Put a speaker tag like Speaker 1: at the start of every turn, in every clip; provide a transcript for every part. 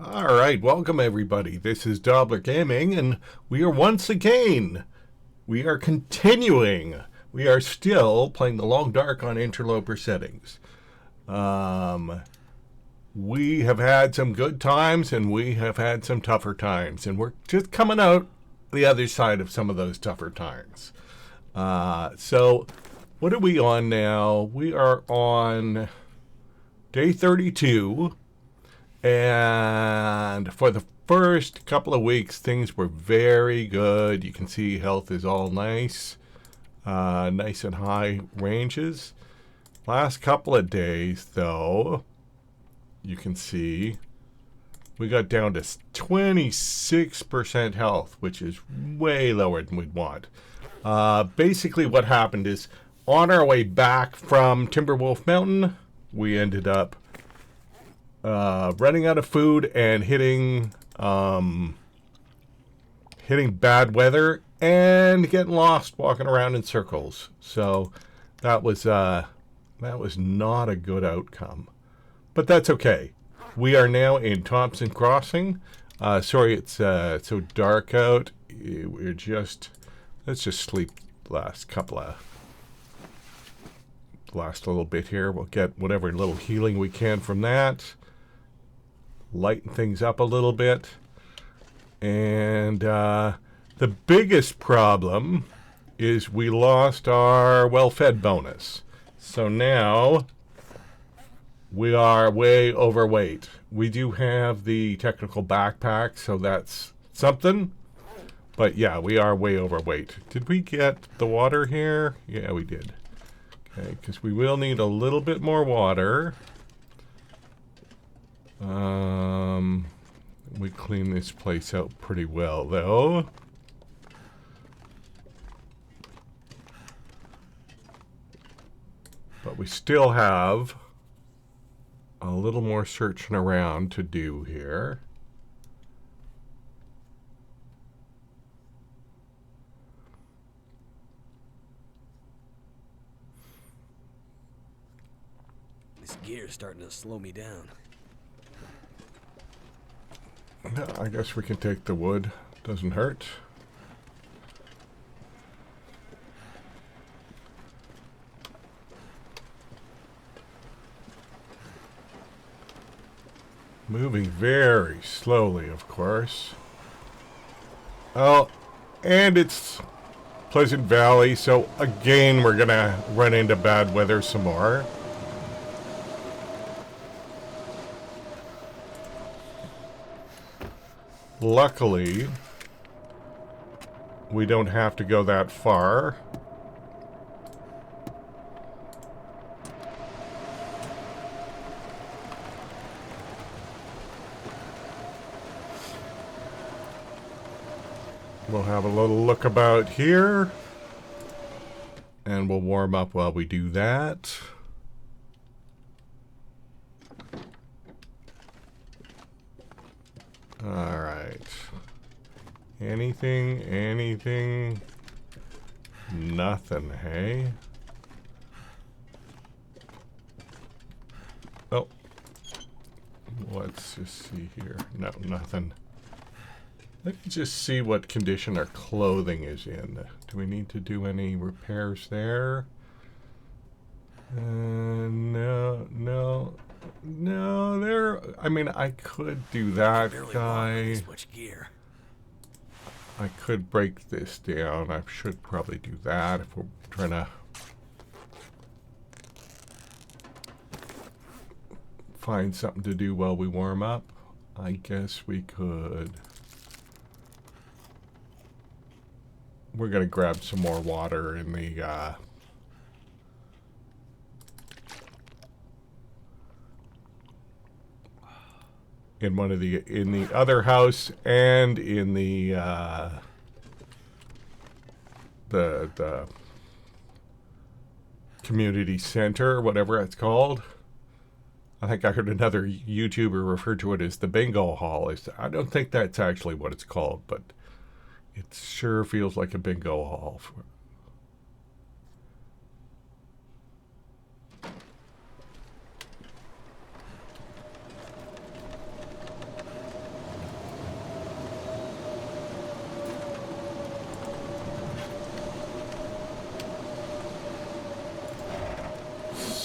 Speaker 1: All right, welcome everybody. This is Dobler Gaming, and we are continuing. We are still playing the Long Dark on Interloper settings. We have had some good times, and we have had some tougher times, and we're just coming out the other side of some of those tougher times. So, what are we on now? We are on day 32. And for the first couple of weeks, things were very good. You can see health is all nice, nice and high ranges. Last couple of days, though, you can see we got down to 26% health, which is way lower than we'd want. Basically, what happened is on our way back from Timberwolf Mountain, we ended up running out of food and hitting bad weather and getting lost walking around in circles. So that was not a good outcome, but that's okay. We are now in Thompson Crossing. Sorry, it's so dark out. Let's just sleep last little bit here. We'll get whatever little healing we can from that. Lighten things up a little bit. And the biggest problem is we lost our well-fed bonus. So now we are way overweight. We do have the technical backpack, so that's something. But yeah, we are way overweight. Did we get the water here? Yeah, we did. Okay, because we will need a little bit more water. We clean this place out pretty well, though. But we still have a little more searching around to do here.
Speaker 2: This gear's starting to slow me down.
Speaker 1: I guess we can take the wood. Doesn't hurt. Moving very slowly, of course. Oh, and it's Pleasant Valley, so again we're gonna run into bad weather some more. Luckily, we don't have to go that far. We'll have a little look about here, and we'll warm up while we do that. All right. Anything? Nothing, hey? Oh. Let's just see here. No, nothing. Let's just see what condition our clothing is in. Do we need to do any repairs there? No, there. I mean, I could do that, guy.
Speaker 2: This much gear.
Speaker 1: I could break this down. I should probably do that if we're trying to find something to do while we warm up. I guess we could. We're gonna grab some more water in the in the other house and in the community center, whatever it's called. I think I heard another YouTuber refer to it as the bingo hall. I don't think that's actually what it's called, but it sure feels like a bingo hall.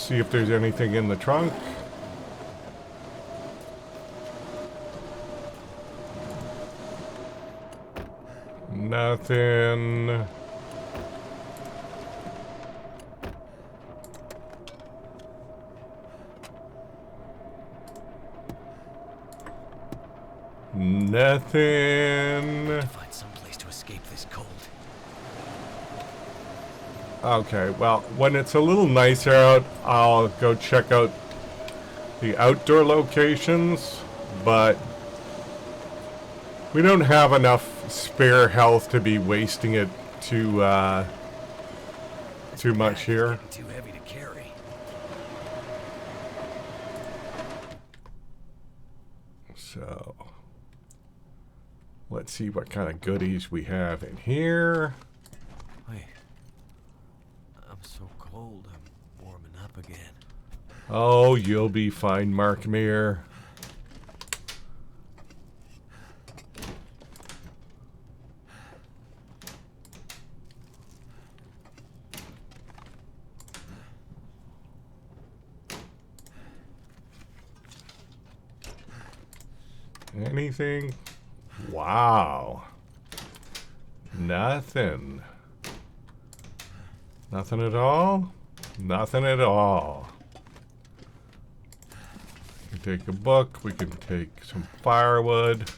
Speaker 1: see if there's anything in the trunk. Nothing. Nothing.
Speaker 2: Find some place to escape this cold.
Speaker 1: Okay, well, when it's a little nicer out, I'll go check out the outdoor locations, but we don't have enough spare health to be wasting it too much here.
Speaker 2: Too heavy to carry.
Speaker 1: So, let's see what kind of goodies we have in here.
Speaker 2: Wait. I'm so cold. I'm warming up again.
Speaker 1: Oh, you'll be fine, Markmere. Anything? Wow. Nothing. Nothing at all? Nothing at all. We can take a book. We can take some firewood.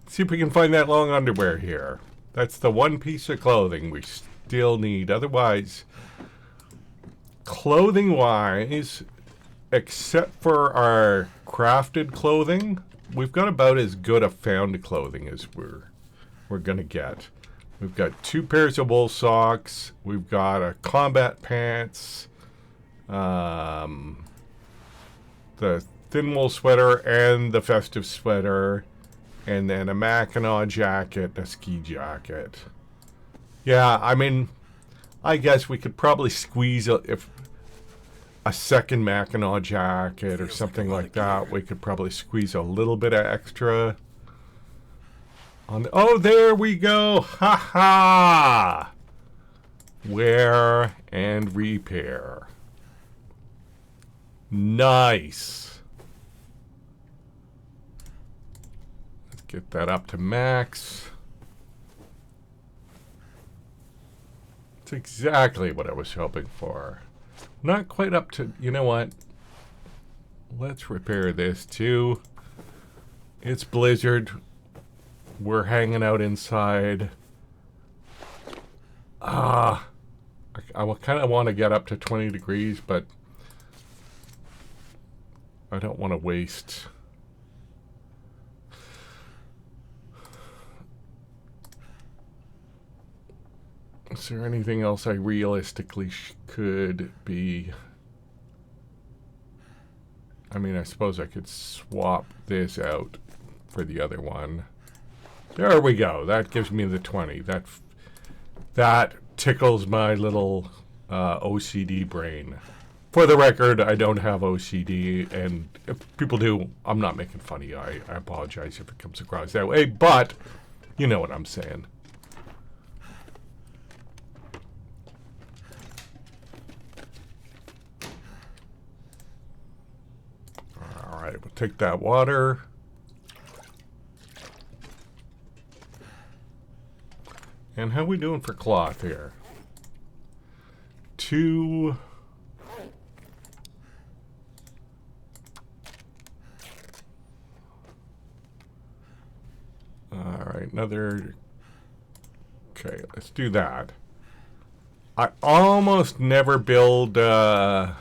Speaker 1: See if we can find that long underwear here. That's the one piece of clothing we still need. Otherwise, clothing-wise, except for our crafted clothing, we've got about as good a found clothing as we're gonna get. We've got 2 pairs of wool socks. We've got a combat pants, the thin wool sweater and the festive sweater, and then a Mackinaw jacket and a ski jacket. Yeah, I mean, I guess we could probably squeeze a second Mackinaw jacket or something like that. We could probably squeeze a little bit of extra on the, oh, there we go. Ha ha. Wear and repair. Nice. Let's get that up to max. It's exactly what I was hoping for. Not quite up to, you know what? Let's repair this too. It's blizzard. We're hanging out inside. I kind of want to get up to 20 degrees, but I don't want to waste. Is there anything else I realistically could be? I mean, I suppose I could swap this out for the other one. There we go. That gives me the 20. That tickles my little OCD brain. For the record, I don't have OCD, and if people do, I'm not making fun of you. I apologize if it comes across that way, but you know what I'm saying. All right, we'll take that water. And how are we doing for cloth here? 2. All right, another. Okay, let's do that. I almost never build the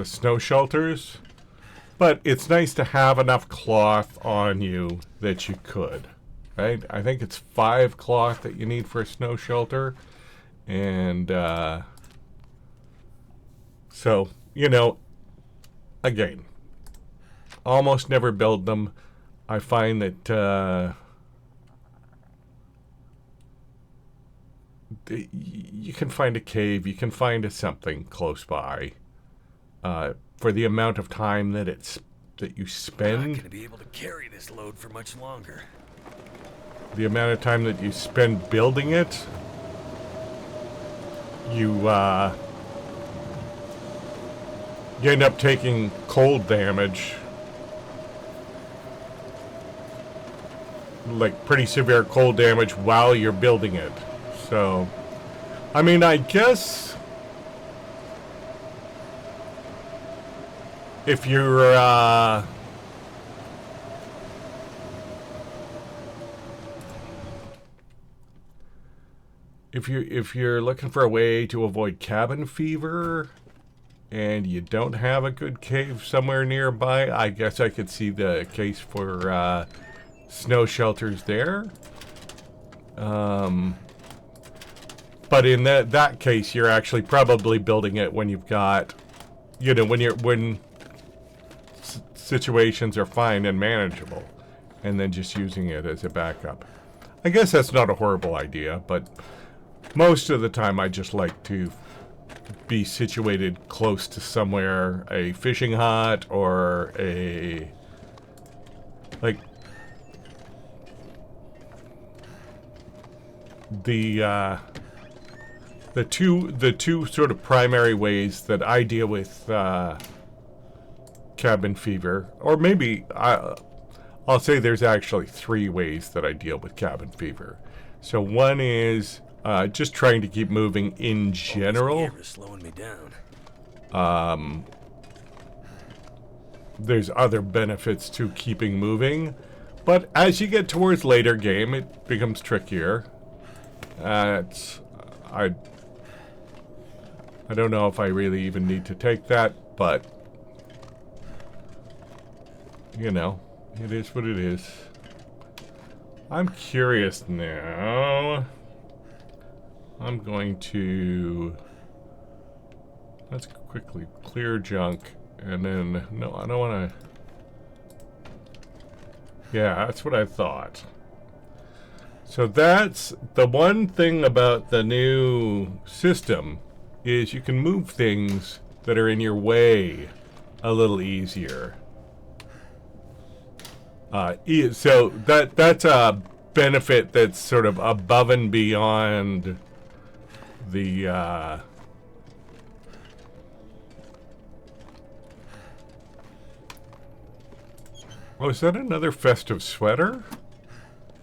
Speaker 1: snow shelters. But it's nice to have enough cloth on you that you could, right? I think it's 5 cloth that you need for a snow shelter. And so, you know, again, almost never build them. I find that you can find a cave, you can find something close by. For the amount of time that you spend.
Speaker 2: I'm not gonna be able to carry this load for much longer.
Speaker 1: the amount of time that you spend building it, you end up taking cold damage. Like pretty severe cold damage while you're building it. So, I mean, I guess if you're if you're looking for a way to avoid cabin fever and you don't have a good cave somewhere nearby, I guess I could see the case for snow shelters there. But in that case, you're actually probably building it when you've got, you know, when situations are fine and manageable, and then just using it as a backup. I guess that's not a horrible idea, but most of the time I just like to be situated close to somewhere, a fishing hut or a, like, the two sort of primary ways that I deal with cabin fever, or maybe I'll say there's actually 3 ways that I deal with cabin fever. So one is just trying to keep moving in general.
Speaker 2: Slowing me down.
Speaker 1: There's other benefits to keeping moving, but as you get towards later game, it becomes trickier. I don't know if I really even need to take that, but you know, it is what it is. I'm curious now. I'm going to, let's quickly clear junk, and then, no, I don't want to, yeah, that's what I thought. So that's the one thing about the new system, is you can move things that are in your way a little easier. So that's a benefit that's sort of above and beyond the oh, is that another festive sweater?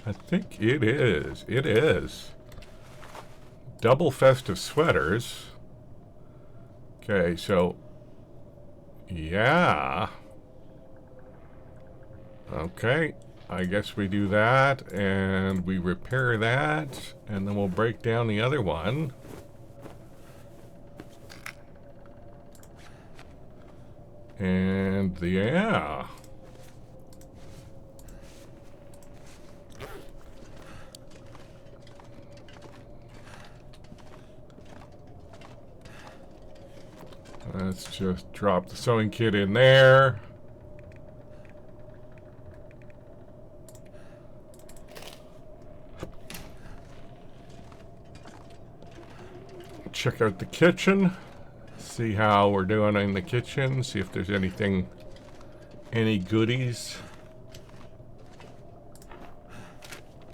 Speaker 1: I think it is. It is. Double festive sweaters. Okay, so yeah. Okay, I guess we do that, and we repair that, and then we'll break down the other one. And yeah. Let's just drop the sewing kit in there. Check out the kitchen. See how we're doing in the kitchen. See if there's anything, any goodies.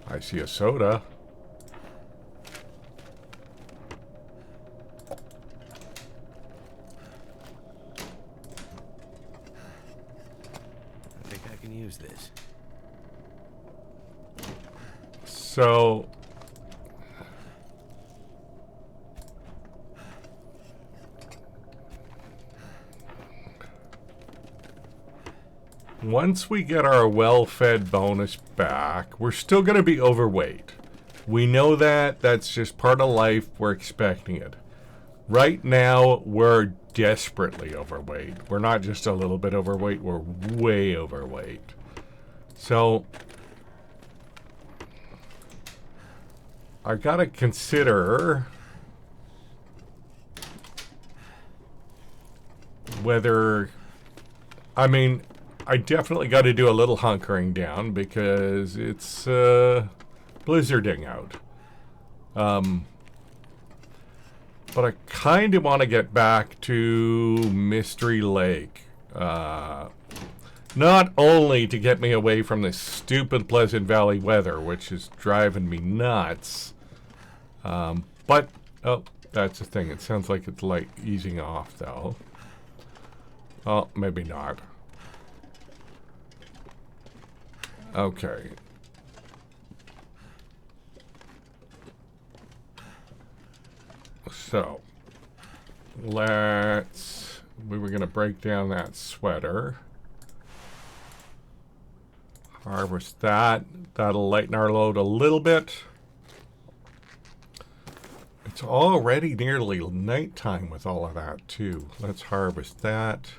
Speaker 1: I see a soda.
Speaker 2: I think I can use this.
Speaker 1: So once we get our well-fed bonus back, we're still going to be overweight. We know that. That's just part of life. We're expecting it. Right now, we're desperately overweight. We're not just a little bit overweight. We're way overweight. So I got to consider whether, I mean, I definitely got to do a little hunkering down because it's blizzarding out. But I kind of want to get back to Mystery Lake. Not only to get me away from this stupid Pleasant Valley weather, which is driving me nuts, but, oh, that's the thing. It sounds like it's like easing off, though. Oh, maybe not. Okay. So, we were going to break down that sweater. Harvest that. That'll lighten our load a little bit. It's already nearly nighttime with all of that, too. Let's harvest that.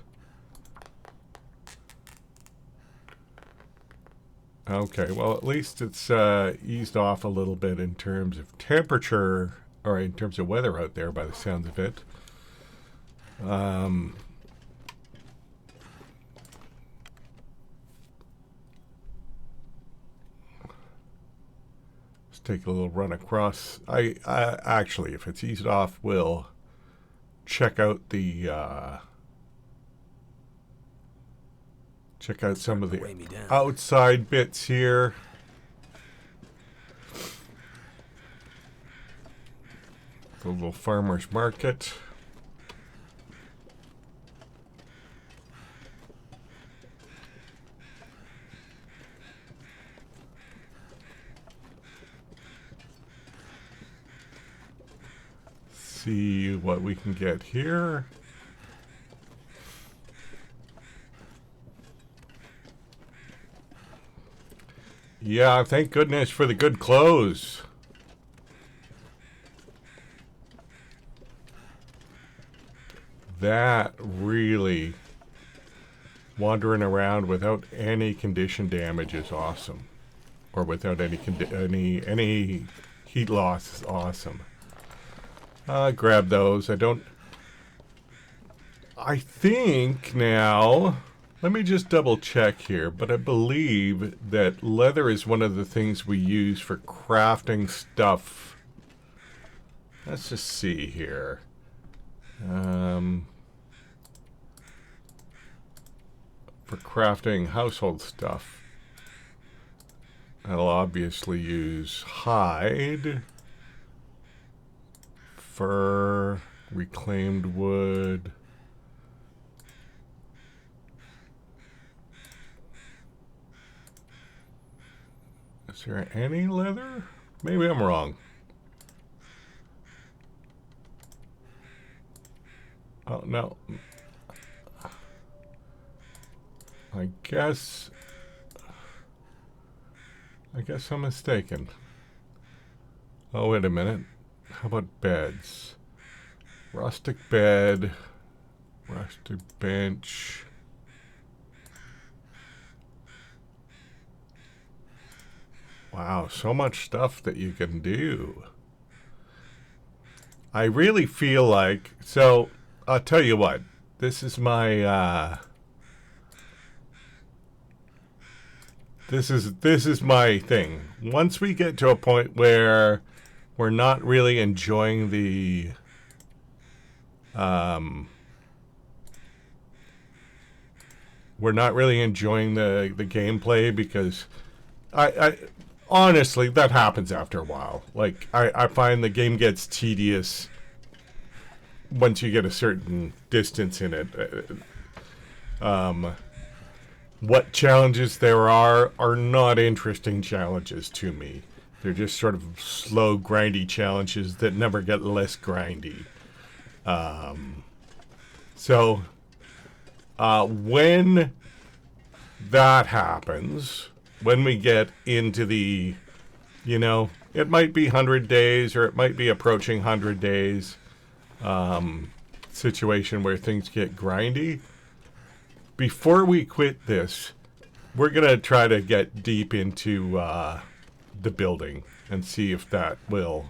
Speaker 1: Okay, well, at least it's eased off a little bit in terms of temperature, or in terms of weather out there, by the sounds of it. Let's take a little run across. I actually, if it's eased off, we'll check out the check out some of the outside bits here. The little farmer's market. See what we can get here. Yeah, thank goodness for the good clothes. That really, wandering around without any condition damage is awesome, or without any heat loss is awesome. Grab those. I think now, let me just double check here, but I believe that leather is one of the things we use for crafting stuff. Let's just see here. For crafting household stuff, I'll obviously use hide, fur, reclaimed wood. Is there any leather? Maybe I'm wrong. Oh, no. I guess I'm mistaken. Oh, wait a minute. How about beds? Rustic bed, rustic bench. Wow, so much stuff that you can do. I really feel like, so I'll tell you what, this is my this is my thing. Once we get to a point where we're not really enjoying the gameplay, because I honestly, that happens after a while. Like, I find the game gets tedious once you get a certain distance in it. What challenges there are not interesting challenges to me. They're just sort of slow, grindy challenges that never get less grindy. So, when that happens, when we get into the, it might be 100 days or it might be approaching 100 days situation where things get grindy, before we quit this, we're going to try to get deep into the building and see if that will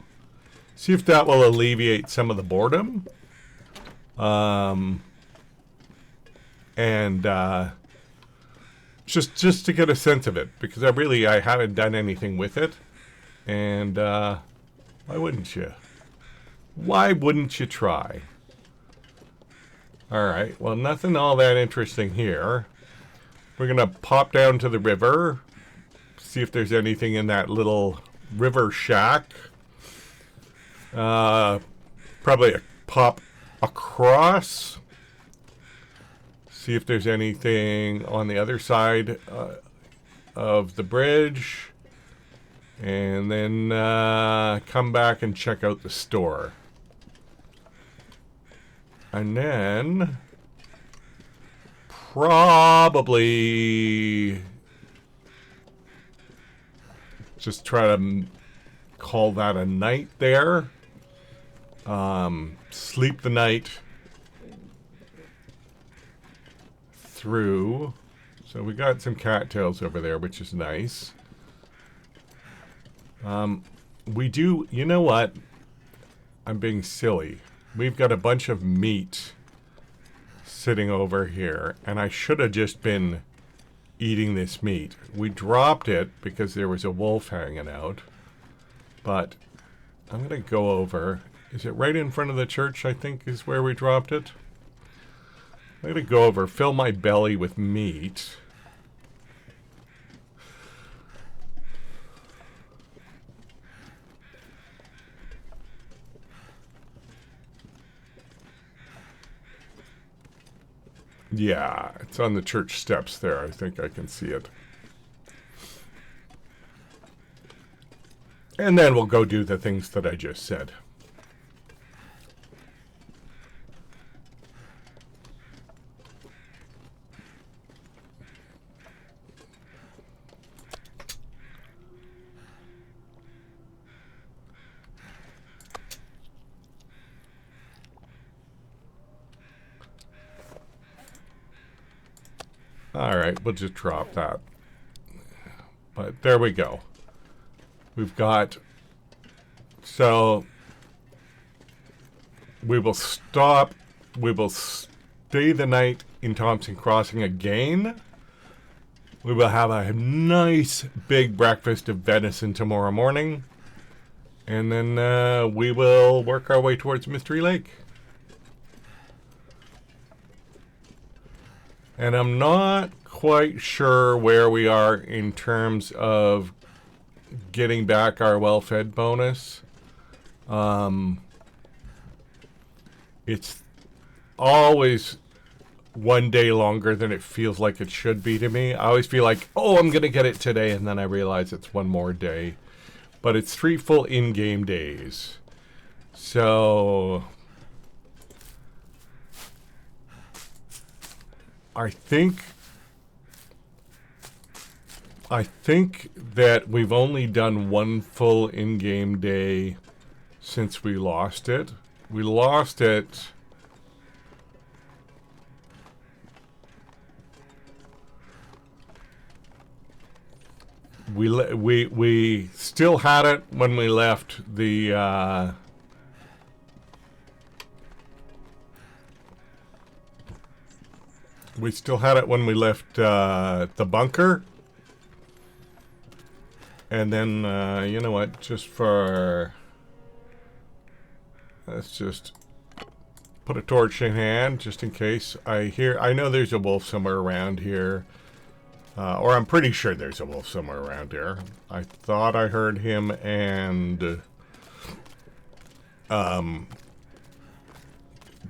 Speaker 1: alleviate some of the boredom. And just to get a sense of it, because I haven't done anything with it, and why wouldn't you? Why wouldn't you try? All right. Well, nothing all that interesting here. We're going to pop down to the river, see if there's anything in that little river shack. Probably pop across. See if there's anything on the other side of the bridge. And then come back and check out the store. And then probably just try to call that a night there. Sleep the night through. So we got some cattails over there, which is nice. We do, you know what? I'm being silly. We've got a bunch of meat sitting over here, and I should have just been eating this meat. We dropped it because there was a wolf hanging out, but I'm going to go over. Is it right in front of the church, I think, is where we dropped it? I'm going to go over, fill my belly with meat. Yeah, it's on the church steps there. I think I can see it. And then we'll go do the things that I just said. All right, we'll just drop that. But there we go. We've got... So we will stop. We will stay the night in Thompson Crossing again. We will have a nice big breakfast of venison tomorrow morning. And then we will work our way towards Mystery Lake. And I'm not quite sure where we are in terms of getting back our well-fed bonus. It's always one day longer than it feels like it should be to me. I always feel like, oh, I'm going to get it today, and then I realize it's one more day. But it's 3 full in-game days. So I think that we've only done 1 full in-game day since we lost it. We lost it we still had it when we left the the bunker. And then, you know what, just for... Let's just put a torch in hand, just in case. I know there's a wolf somewhere around here. Or I'm pretty sure there's a wolf somewhere around here. I thought I heard him, and...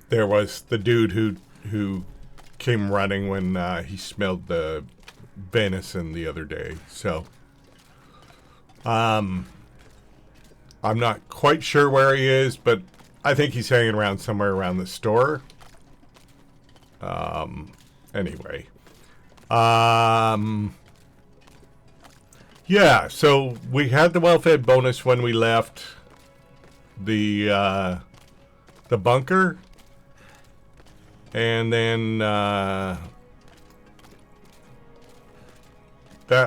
Speaker 1: there was the dude who came running when he smelled the venison the other day, so... I'm not quite sure where he is, but I think he's hanging around somewhere around the store. Anyway. Yeah, so we had the well-fed bonus when we left the bunker. And then, that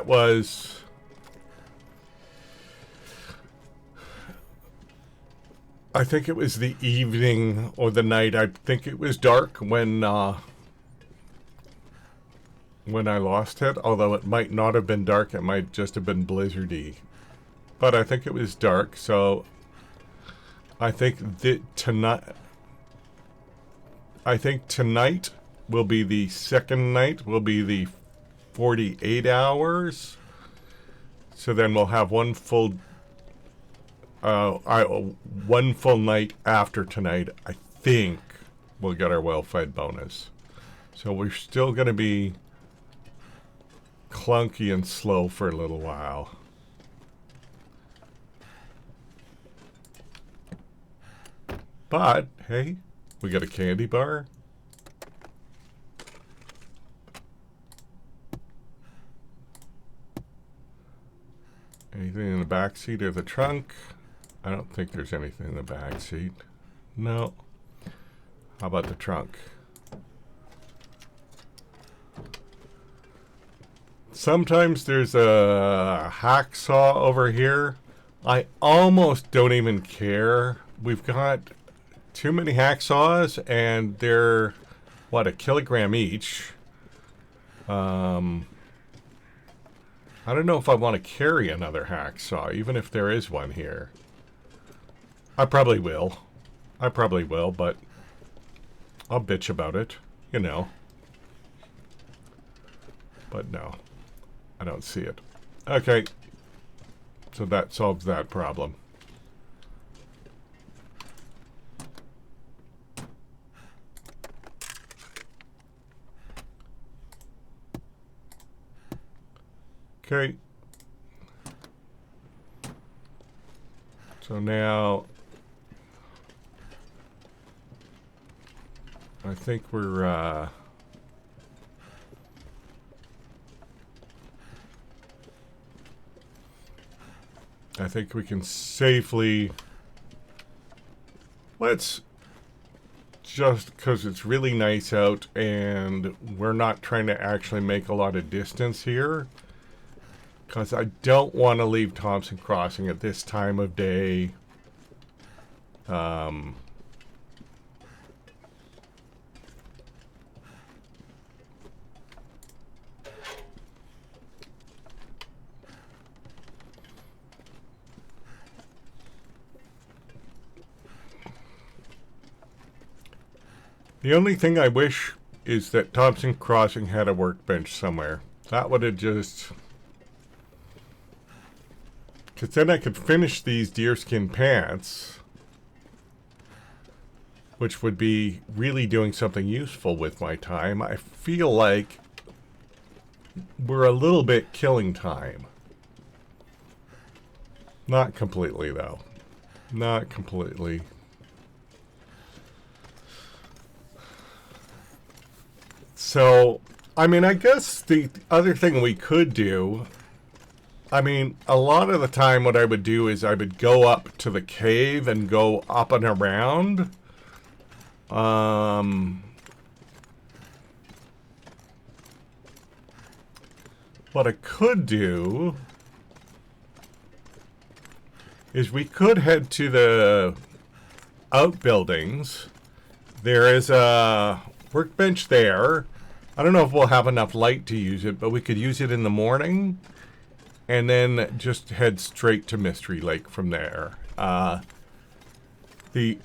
Speaker 1: was... I think it was the evening or the night. I think it was dark when I lost it. Although it might not have been dark. It might just have been blizzardy. But I think it was dark. So I think that tonight will be the second night. Will be the 48 hours. So then we'll have one full night after tonight. I think we'll get our well-fed bonus. So we're still going to be clunky and slow for a little while. But, hey, we got a candy bar. Anything in the back seat of the trunk? I don't think there's anything in the back seat. No. How about the trunk? Sometimes there's a hacksaw over here. I almost don't even care. We've got too many hacksaws, and they're, what, 1 kilogram each. I don't know if I want to carry another hacksaw, even if there is one here. I probably will. But I'll bitch about it, you know. But no, I don't see it. Okay, so that solves that problem. Okay. So now I think we're I think we can safely, let's just, because it's really nice out and we're not trying to actually make a lot of distance here, because I don't want to leave Thompson Crossing at this time of day. The only thing I wish is that Thompson Crossing had a workbench somewhere. That would have just... because then I could finish these deerskin pants, which would be really doing something useful with my time. I feel like we're a little bit killing time. Not completely, though. Not completely. So, I mean, I guess the other thing we could do, I mean, a lot of the time what I would do is I would go up to the cave and go up and around. What I could do is we could head to the outbuildings. There is a workbench there. I don't know if we'll have enough light to use it, but we could use it in the morning and then just head straight to Mystery Lake from there. The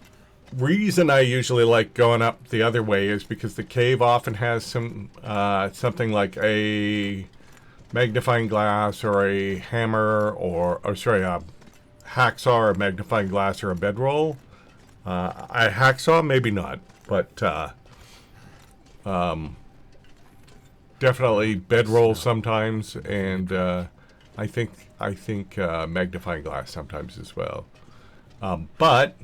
Speaker 1: reason I usually like going up the other way is because the cave often has some something like a magnifying glass or a hammer or sorry, a hacksaw or a magnifying glass or a bedroll. A hacksaw, maybe not, but definitely bedroll sometimes, and I think magnifying glass sometimes as well. But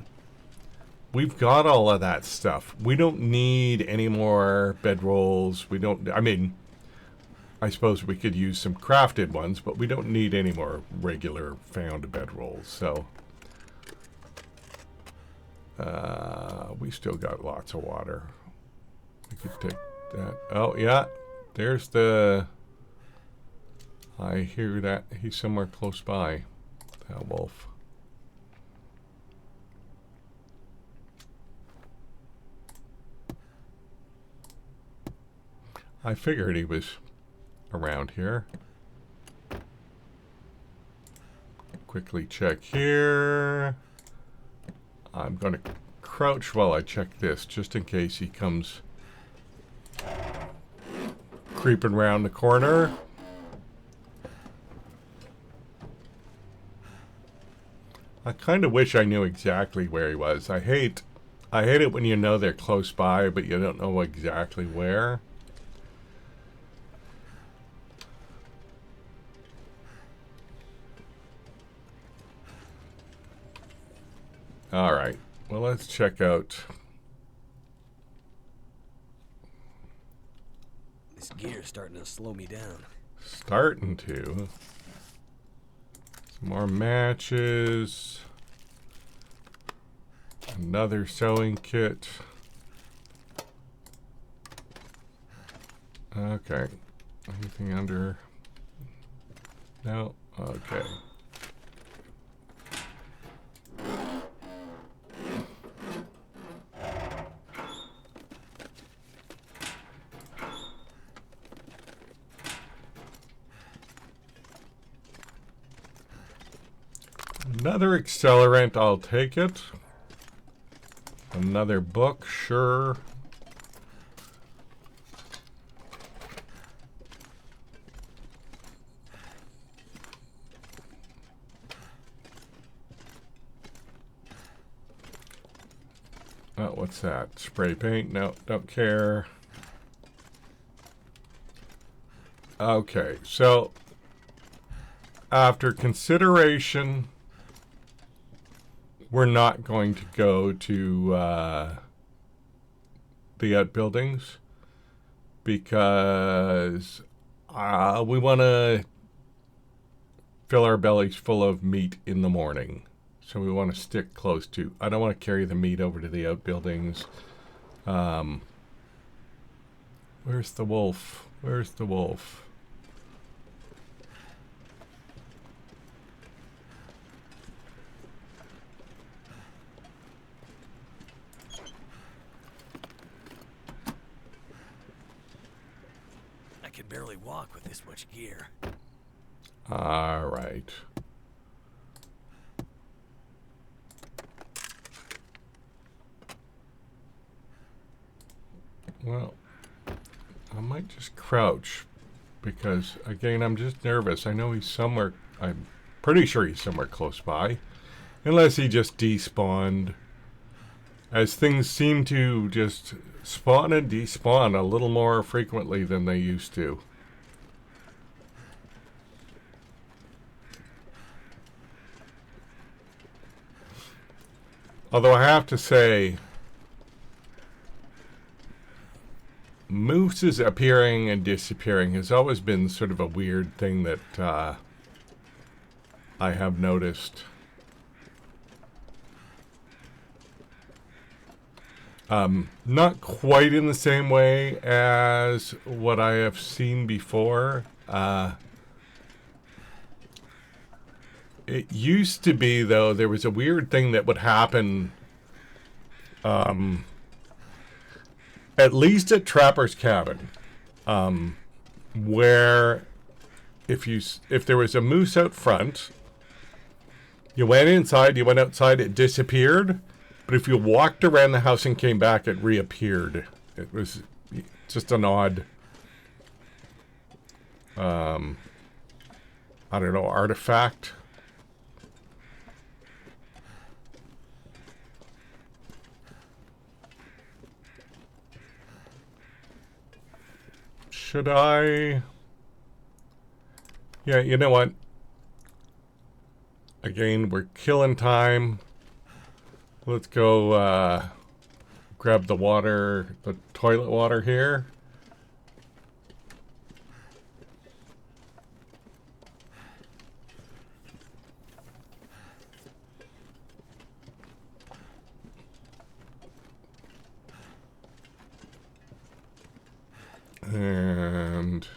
Speaker 1: we've got all of that stuff. We don't need any more bedrolls. We don't. I mean, I suppose we could use some crafted ones, but we don't need any more regular found bedrolls. So we still got lots of water. We could take that. Oh yeah, there's the. I hear that he's somewhere close by. That wolf. I figured he was around here. Quickly check here. I'm going to crouch while I check this, just in case he comes creeping around the corner. I kind of wish I knew exactly where he was. I hate it when you know they're close by, but you don't know exactly where. All right. Well, let's check out.
Speaker 2: This gear's starting to slow me down.
Speaker 1: Starting to. Some more matches. Another sewing kit. Okay. Anything under? No? Okay. Another accelerant, I'll take it. Another book, sure. Oh, what's that? Spray paint? No, don't care. Okay, so after consideration, we're not going to go to the outbuildings because we want to fill our bellies full of meat in the morning. So we want to stick close to. I don't want to carry the meat over to the outbuildings. Where's the wolf? Where's the wolf?
Speaker 2: I can barely walk with this much gear.
Speaker 1: All right. Well, I might just crouch because, again, I'm just nervous. I know he's somewhere. I'm pretty sure he's somewhere close by. Unless he just despawned. As things seem to just spawn and despawn a little more frequently than they used to. Although I have to say, mooses appearing and disappearing has always been sort of a weird thing that I have noticed. Not quite in the same way as what I have seen before. It used to be, though, there was a weird thing that would happen, at least at Trapper's Cabin, where if there was a moose out front, you went inside, you went outside, it disappeared. But if you walked around the house and came back, it reappeared. It was just an odd, I don't know, artifact. Should I? Yeah, you know what? Again, we're killing time. Let's go grab the water, the toilet water here. And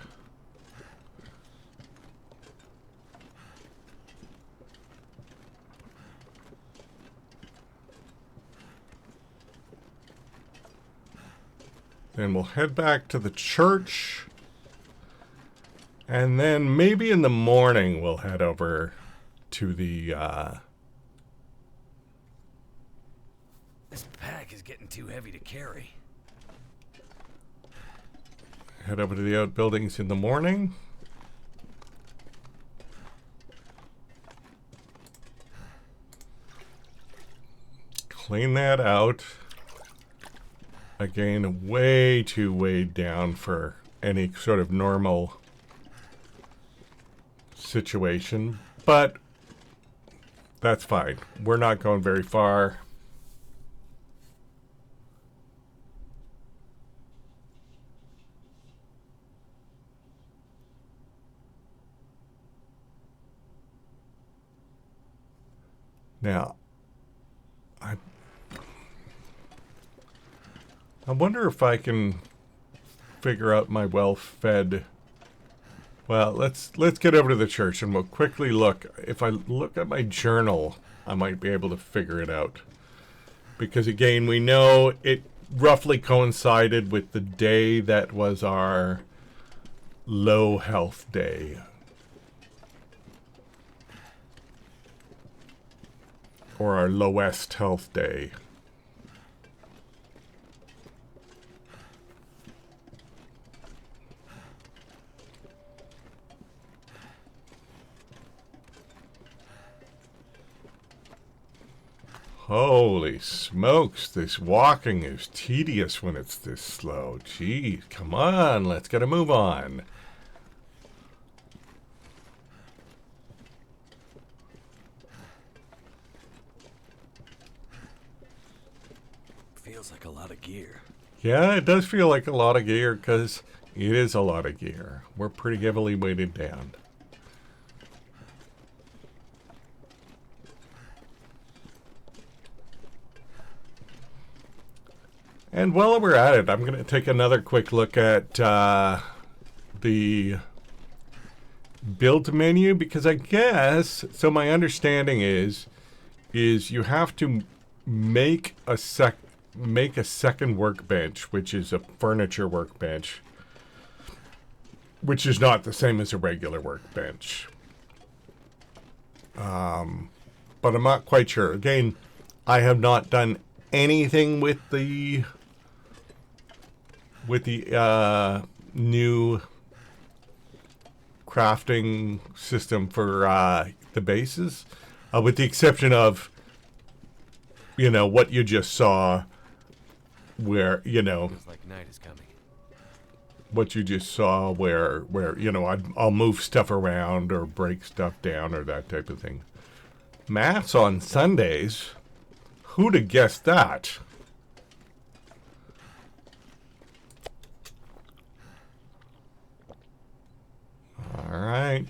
Speaker 1: then we'll head back to the church. And then maybe in the morning we'll head over to the
Speaker 2: This pack is getting too heavy to carry.
Speaker 1: head over to the outbuildings in the morning. Clean that out. Again, way too weighed down for any sort of normal situation, but that's fine. We're not going very far. Now, I wonder if I can figure out my well-fed. Well, let's get over to the church and we'll quickly look. If I look at my journal, I might be able to figure it out. Because again, we know it roughly coincided with the day that was our low health day. Or our lowest health day. Holy smokes, this walking is tedious when it's this slow. Jeez, come on, let's get a move on.
Speaker 2: Feels like a lot of gear.
Speaker 1: Yeah, it does feel like a lot of gear because it is a lot of gear. We're pretty heavily weighted down. And while we're at it, I'm going to take another quick look at the build menu because I guess, so my understanding is you have to make a second workbench, which is a furniture workbench, which is not the same as a regular workbench. But I'm not quite sure. Again, I have not done anything with the new crafting system for the bases, with the exception of, you know, what you just saw, where, you know,
Speaker 2: Feels like night is coming.
Speaker 1: what you just saw where you know, I'll move stuff around or break stuff down or that type of thing. Mass on Sundays? Who'd have guessed that? All right.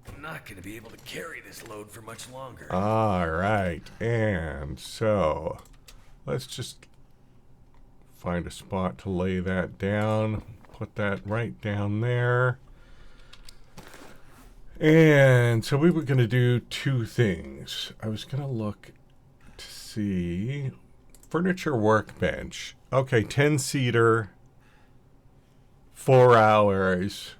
Speaker 2: I'm not going to be able to carry this load for much longer.
Speaker 1: All right. And so let's just find a spot to lay that down. Put that right down there. And so we were going to do two things. I was going to look to see furniture workbench. Okay, 10-seater, 4 hours.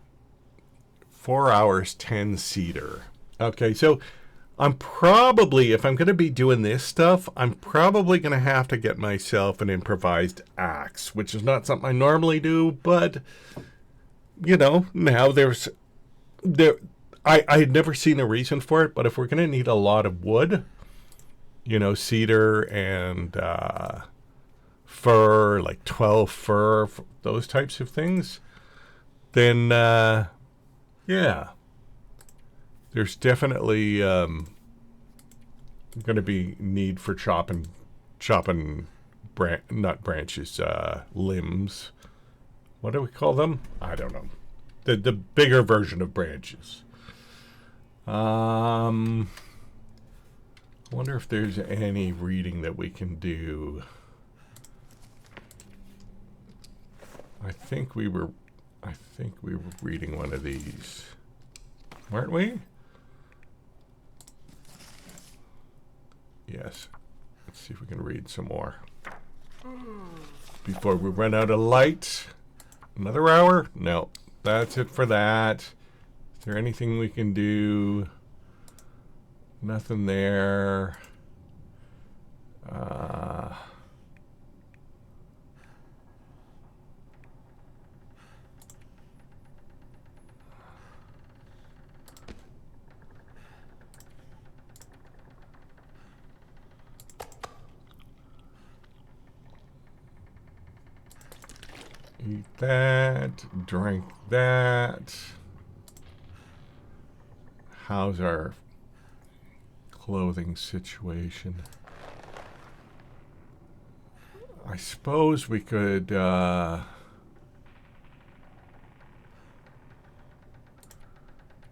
Speaker 1: 4 hours, 10-seater. Okay, so I'm probably, if I'm going to be doing this stuff, I'm probably going to have to get myself an improvised axe, which is not something I normally do, but, you know, now I had never seen a reason for it, but if we're going to need a lot of wood, you know, cedar and fir, like 12 fir, those types of things, then, yeah, there's definitely going to be need for chopping nut branches, limbs. What do we call them? I don't know. The bigger version of branches. I wonder if there's any reading that we can do. I think we were reading one of these, weren't we? Yes. Let's see if we can read some more before we run out of light. Another hour? No, that's it for that. there anything we can do? Nothing there. Eat that, drink that. How's our clothing situation? I suppose we could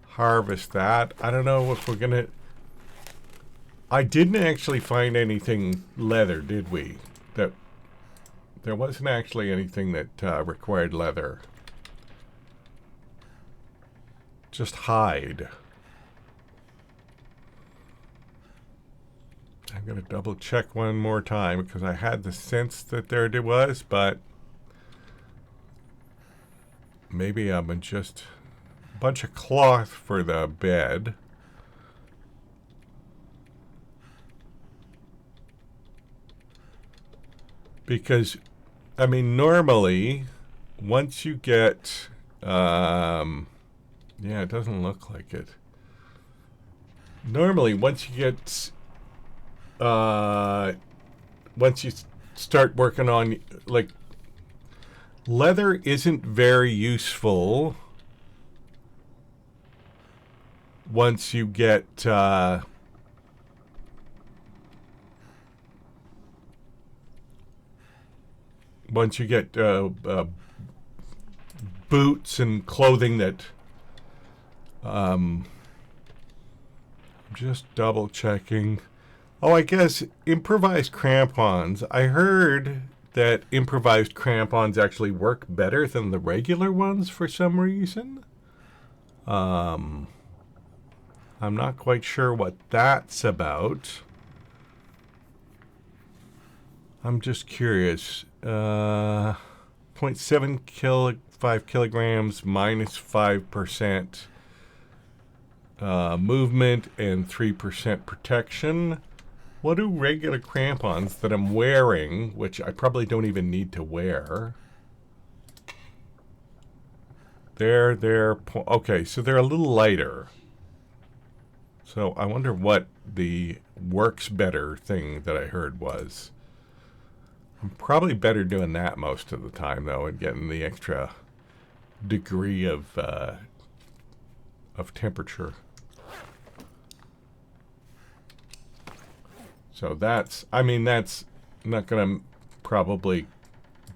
Speaker 1: harvest that. I don't know if we're gonna. I didn't actually find anything leather, did we? That there wasn't actually anything that required leather. Just hide. I'm going to double check one more time because I had the sense that there it was, but maybe I'm just a bunch of cloth for the bed. Because, I mean, normally, once you get, yeah, it doesn't look like it. Normally, once you get, once you start working on, like, leather isn't very useful once you get, boots and clothing that, I'm just double checking. Oh, I guess improvised crampons. I heard that improvised crampons actually work better than the regular ones for some reason. I'm not quite sure what that's about. I'm just curious. 0.5 kilograms minus 5% movement and 3% protection. What do regular crampons that I'm wearing, which I probably don't even need to wear? Okay, so they're a little lighter. So I wonder what the works better thing that I heard was. I'm probably better doing that most of the time, though, and getting the extra degree of temperature. So that's not going to probably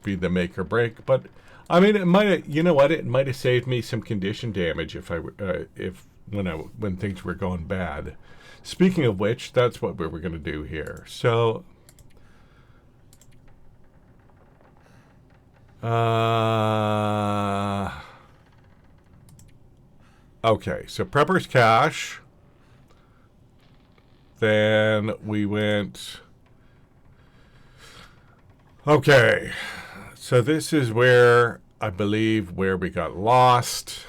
Speaker 1: be the make or break, but I mean, it might have, you know what, it might have saved me some condition damage when things were going bad. Speaking of which, that's what we were going to do here. So, okay, so Prepper's Cache. Then we went. Okay, so this is where I believe where we got lost,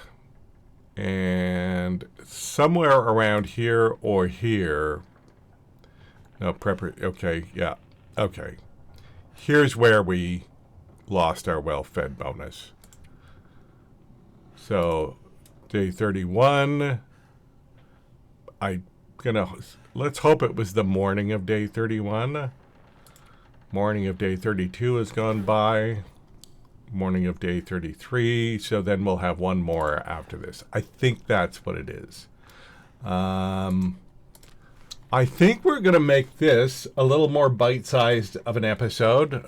Speaker 1: and somewhere around here or here. No, Prepper. Okay, yeah. Okay, here's where we lost our well-fed bonus. So, day 31. Let's hope it was the morning of day 31. Morning of day 32 has gone by. Morning of day 33. So then we'll have one more after this. I think that's what it is. I think we're going to make this a little more bite-sized of an episode,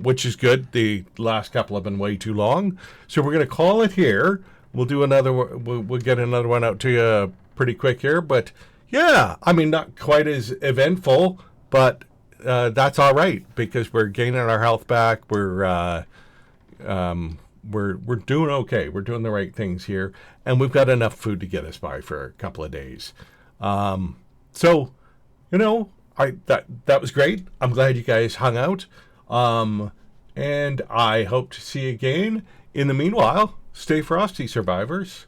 Speaker 1: which is good. The last couple have been way too long. So we're going to call it here. We'll do another. We'll get another one out to you pretty quick here. But yeah, I mean, not quite as eventful, but that's all right because we're gaining our health back. We're doing okay. We're doing the right things here, and we've got enough food to get us by for a couple of days. So, you know, that was great. I'm glad you guys hung out, and I hope to see you again. In the meanwhile, stay frosty, survivors.